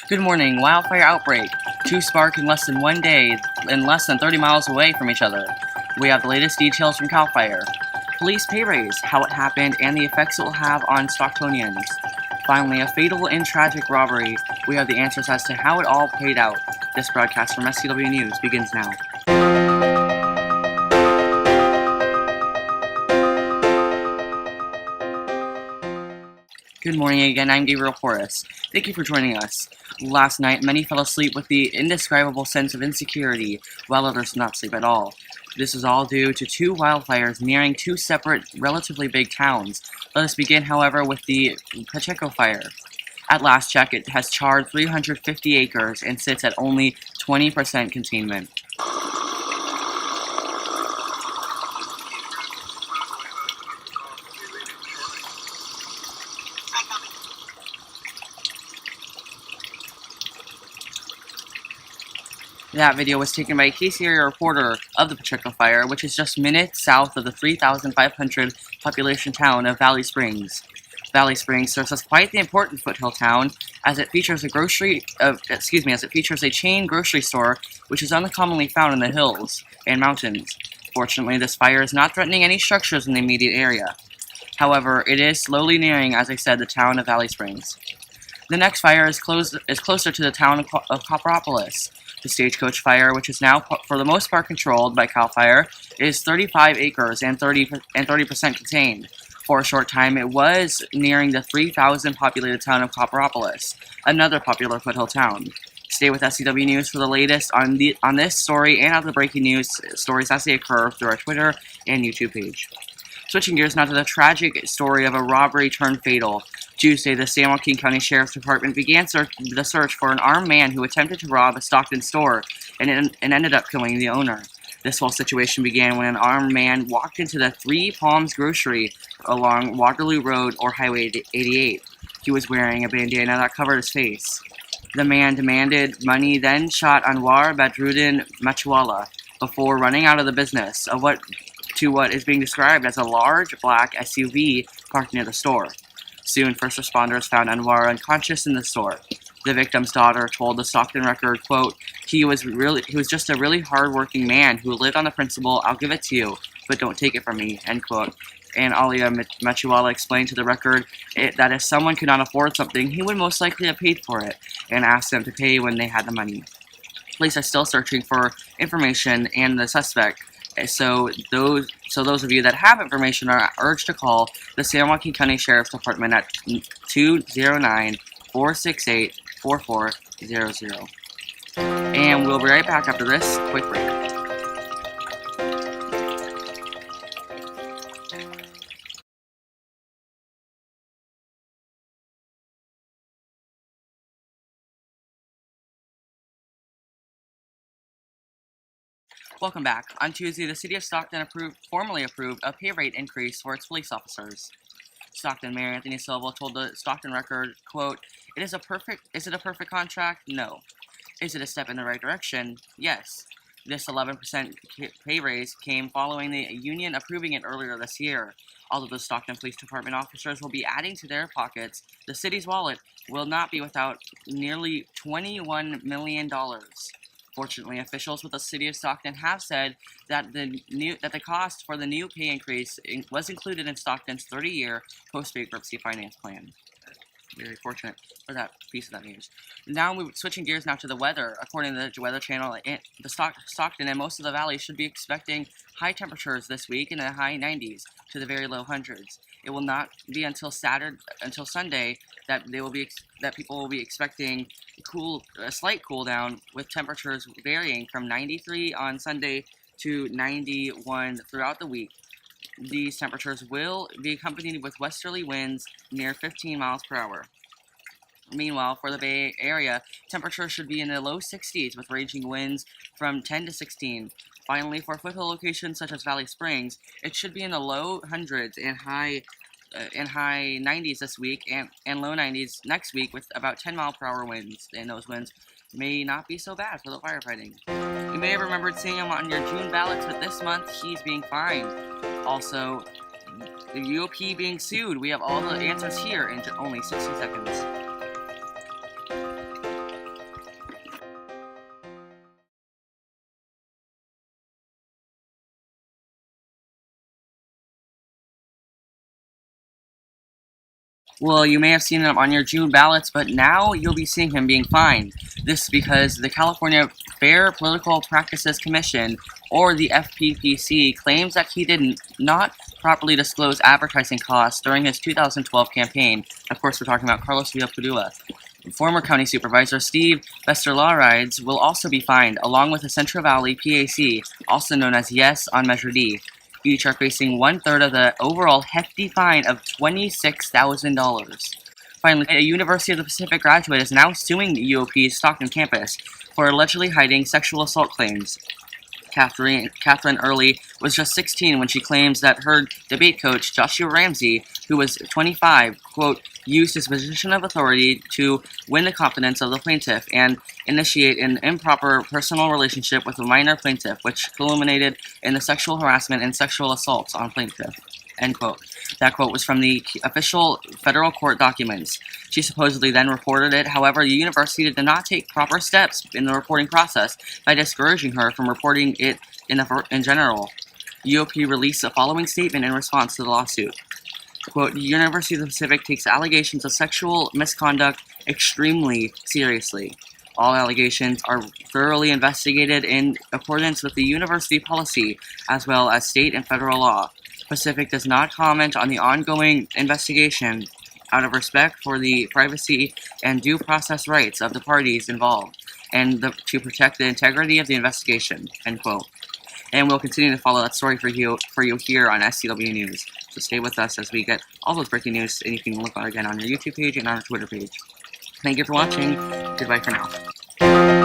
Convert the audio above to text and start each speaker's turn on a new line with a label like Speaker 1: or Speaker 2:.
Speaker 1: Good morning. Wildfire outbreak. Two spark in less than 1 day and less than 30 miles away from each other. We have the latest details from CAL FIRE. Police pay raise, how it happened, and the effects it will have on Stocktonians. Finally, a fatal and tragic robbery. We have the answers as to how it all played out. This broadcast from SCW News begins now. Good morning again, I'm Gabriel Porras. Thank you for joining us. Last night, many fell asleep with the indescribable sense of insecurity, while others did not sleep at all. This was all due to two wildfires nearing two separate, relatively big towns. Let us begin, however, with the Pacheco fire. At last check, it has charred 350 acres and sits at only 20% containment. That video was taken by a case area reporter of the Pacheco fire, which is just minutes south of the 3,500 population town of Valley Springs. Valley Springs serves as quite the important foothill town, as it features a chain grocery store, which is uncommonly found in the hills and mountains. Fortunately, this fire is not threatening any structures in the immediate area. However, it is slowly nearing, as I said, the town of Valley Springs. The next fire is closer to the town of Copperopolis. The Stagecoach fire, which is now for the most part controlled by CAL FIRE, is 35 acres and 30% contained. For a short time, it was nearing the 3,000 populated town of Copperopolis, another popular foothill town. Stay with SCW News for the latest on this story and other breaking news stories as they occur through our Twitter and YouTube page. Switching gears now to the tragic story of a robbery turned fatal. Tuesday, the San Joaquin County Sheriff's Department began the search for an armed man who attempted to rob a Stockton store and ended up killing the owner. This whole situation began when an armed man walked into the Three Palms grocery along Waterloo Road or Highway 88. He was wearing a bandana that covered his face. The man demanded money, then shot Anwar Badruddin Machuala before running out of the business of what is being described as a large black SUV parked near the store. Soon, first responders found Anwar unconscious in the store. The victim's daughter told the Stockton Record, quote, he was just a really hard-working man who lived on the principle, I'll give it to you, but don't take it from me, end quote. And Alia Machuala explained to the Record that if someone could not afford something, he would most likely have paid for it, and asked them to pay when they had the money. Police are still searching for information and the suspect. So those of you that have information are urged to call the San Joaquin County Sheriff's Department at 209-468-4400. And we'll be right back after this quick break. Welcome back. On Tuesday, the City of Stockton formally approved a pay rate increase for its police officers. Stockton Mayor Anthony Silva told the Stockton Record, quote, is it a perfect contract? No. Is it a step in the right direction? Yes. This 11% pay raise came following the union approving it earlier this year. Although the Stockton Police Department officers will be adding to their pockets, the city's wallet will not be without nearly $21 million. Fortunately, officials with the City of Stockton have said that the cost for the new pay increase was included in Stockton's 30-year post-bankruptcy finance plan. Very fortunate for that piece of that news. Now we're switching gears now to the weather. According to the Weather Channel, Stockton and most of the valley should be expecting high temperatures this week in the high 90s to the very low hundreds. It will not be until Sunday that people will be expecting a slight cool down, with temperatures varying from 93 on Sunday to 91 throughout the week. These temperatures will be accompanied with westerly winds near 15 miles per hour. Meanwhile, for the Bay Area, temperatures should be in the low 60s with ranging winds from 10 to 16. Finally, for foothill locations such as Valley Springs, it should be in the low hundreds and high 90s this week and low 90s next week with about 10 mile per hour winds, and those winds may not be so bad for the firefighting. You may have remembered seeing him on your June ballots, but this month he's being fined. Also, the UOP being sued. We have all the answers here in only 60 seconds. Well, you may have seen him on your June ballots, but now you'll be seeing him being fined. This is because the California Fair Political Practices Commission, or the FPPC, claims that he did not properly disclose advertising costs during his 2012 campaign. Of course, we're talking about Carlos Villalpudua. Former County Supervisor Steve Vesterlarides will also be fined, along with the Central Valley PAC, also known as Yes on Measure D. Each are facing one-third of the overall hefty fine of $26,000. Finally, a University of the Pacific graduate is now suing the UOP's Stockton campus for allegedly hiding sexual assault claims. Catherine Early was just 16 when she claims that her debate coach, Joshua Ramsey, who was 25, quote, used his position of authority to win the confidence of the plaintiff and initiate an improper personal relationship with a minor plaintiff, which culminated in the sexual harassment and sexual assaults on plaintiff, end quote. That quote was from the official federal court documents. She supposedly then reported it. However, the university did not take proper steps in the reporting process by discouraging her from reporting it in general. UOP released the following statement in response to the lawsuit. Quote, the University of the Pacific takes allegations of sexual misconduct extremely seriously. All allegations are thoroughly investigated in accordance with the university policy, as well as state and federal law. Pacific does not comment on the ongoing investigation out of respect for the privacy and due process rights of the parties involved, and to protect the integrity of the investigation, end quote. And we'll continue to follow that story for you here on SCW News. So stay with us as we get all those breaking news, and you can look again on your YouTube page and on our Twitter page. Thank you for watching. Goodbye for now.